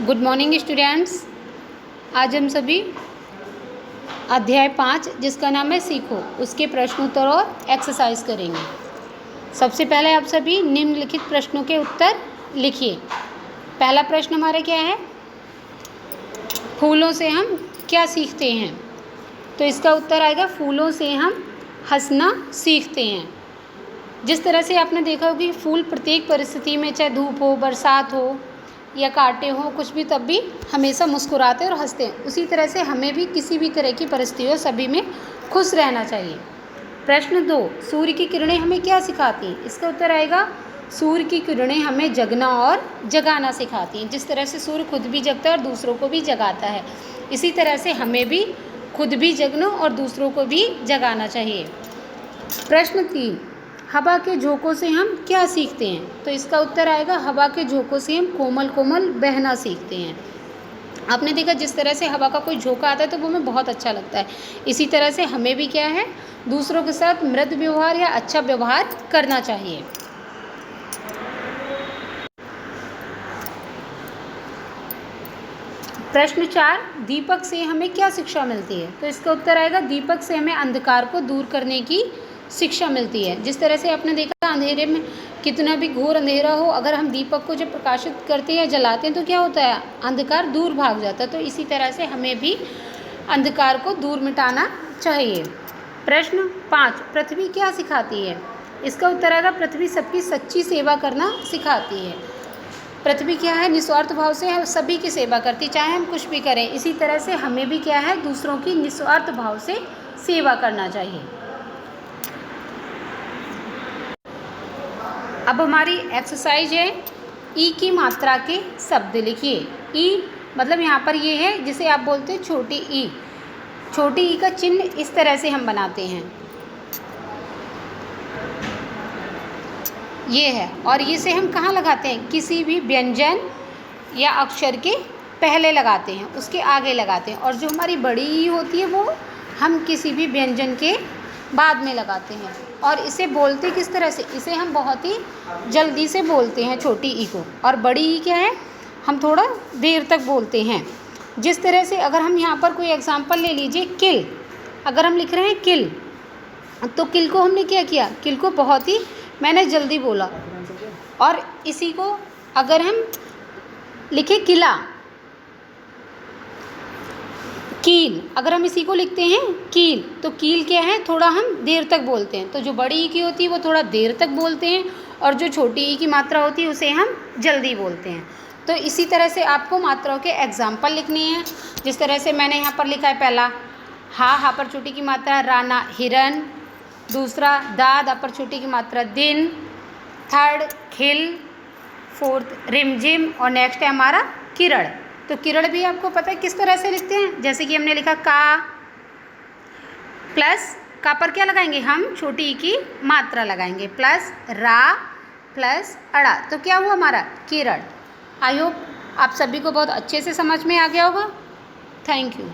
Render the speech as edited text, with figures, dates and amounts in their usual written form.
Good morning students. आज हम सभी अध्याय 5 जिसका नाम है सीखो उसके प्रश्नोत्तर और एक्सरसाइज करेंगे। सबसे पहले आप सभी निम्नलिखित प्रश्नों के उत्तर लिखिए। पहला प्रश्न हमारा क्या है, फूलों से हम क्या सीखते हैं? तो इसका उत्तर आएगा फूलों से हम हंसना सीखते हैं। जिस तरह से आपने देखा होगा कि फूल प्रत्येक परिस्थिति में, चाहे धूप हो, बरसात हो या कांटे हो, कुछ भी, तब भी हमेशा मुस्कुराते और हंसते हैं। उसी तरह से हमें भी किसी भी तरह की परिस्थिति हो सभी में खुश रहना चाहिए। प्रश्न 2, सूर्य की किरणें हमें क्या सिखाती हैं? इसका उत्तर आएगा सूर्य की किरणें हमें जगना और जगाना सिखाती हैं। जिस तरह से सूर्य खुद भी जगता है और दूसरों को भी जगाता है, इसी तरह से हमें भी खुद भी जगना और दूसरों को भी जगाना चाहिए। प्रश्न 3, हवा के झोंकों से हम क्या सीखते हैं? तो इसका उत्तर आएगा हवा के झोंकों से हम कोमल कोमल बहना सीखते हैं। आपने देखा जिस तरह से हवा का कोई झोंका आता है तो वो हमें बहुत अच्छा लगता है। इसी तरह से हमें भी क्या है, दूसरों के साथ मृदु व्यवहार या अच्छा व्यवहार करना चाहिए। प्रश्न 4, दीपक से हमें क्या शिक्षा मिलती है? तो इसका उत्तर आएगा दीपक से हमें अंधकार को दूर करने की शिक्षा मिलती है। जिस तरह से आपने देखा अंधेरे में, कितना भी घोर अंधेरा हो, अगर हम दीपक को जब प्रकाशित करते हैं या जलाते हैं तो क्या होता है, अंधकार दूर भाग जाता है। तो इसी तरह से हमें भी अंधकार को दूर मिटाना चाहिए। प्रश्न 5, पृथ्वी क्या सिखाती है? इसका उत्तर आएगा पृथ्वी सबकी सच्ची सेवा करना सिखाती है। पृथ्वी क्या है, निस्वार्थ भाव से हम सभी की सेवा करती, चाहे हम कुछ भी करें। इसी तरह से हमें भी क्या है, दूसरों की निस्वार्थ भाव से सेवा करना चाहिए। अब हमारी एक्सरसाइज है, ई की मात्रा के शब्द लिखिए। ई मतलब यहाँ पर ये है जिसे आप बोलते हैं छोटी ई। छोटी ई का चिन्ह इस तरह से हम बनाते हैं, ये है, और इसे हम कहाँ लगाते हैं, किसी भी व्यंजन या अक्षर के पहले लगाते हैं, उसके आगे लगाते हैं। और जो हमारी बड़ी ई होती है वो हम किसी भी व्यंजन के बाद में लगाते हैं। और इसे बोलते किस तरह से, इसे हम बहुत ही जल्दी से बोलते हैं छोटी ई को। और बड़ी ई क्या है, हम थोड़ा देर तक बोलते हैं। जिस तरह से अगर हम यहाँ पर कोई एग्जांपल ले लीजिए, किल, अगर हम लिख रहे हैं किल, तो किल को हमने क्या किया, किल को बहुत ही मैंने जल्दी बोला। और इसी को अगर हम लिखे किला, कील, अगर हम इसी को लिखते हैं कील, तो कील क्या है, थोड़ा हम देर तक बोलते हैं। तो जो बड़ी ई की होती है वो थोड़ा देर तक बोलते हैं, और जो छोटी ई की मात्रा होती है उसे हम जल्दी बोलते हैं। तो इसी तरह से आपको मात्राओं के एग्जाम्पल लिखने हैं। जिस तरह से मैंने यहाँ पर लिखा है, पहला हा पर छोटी की मात्रा राना हिरन, दूसरा दा पर छोटी की मात्रा दिन, थर्ड खिल, फोर्थ रिमझिम, और नेक्स्ट है हमारा किरण। तो किरण भी आपको पता है किस तरह से लिखते हैं, जैसे कि हमने लिखा का प्लस, का पर क्या लगाएंगे, हम छोटी ई की मात्रा लगाएंगे, प्लस रा प्लस अड़ा, तो क्या हुआ हमारा किरण। आई होप आप सभी को बहुत अच्छे से समझ में आ गया होगा। Thank you.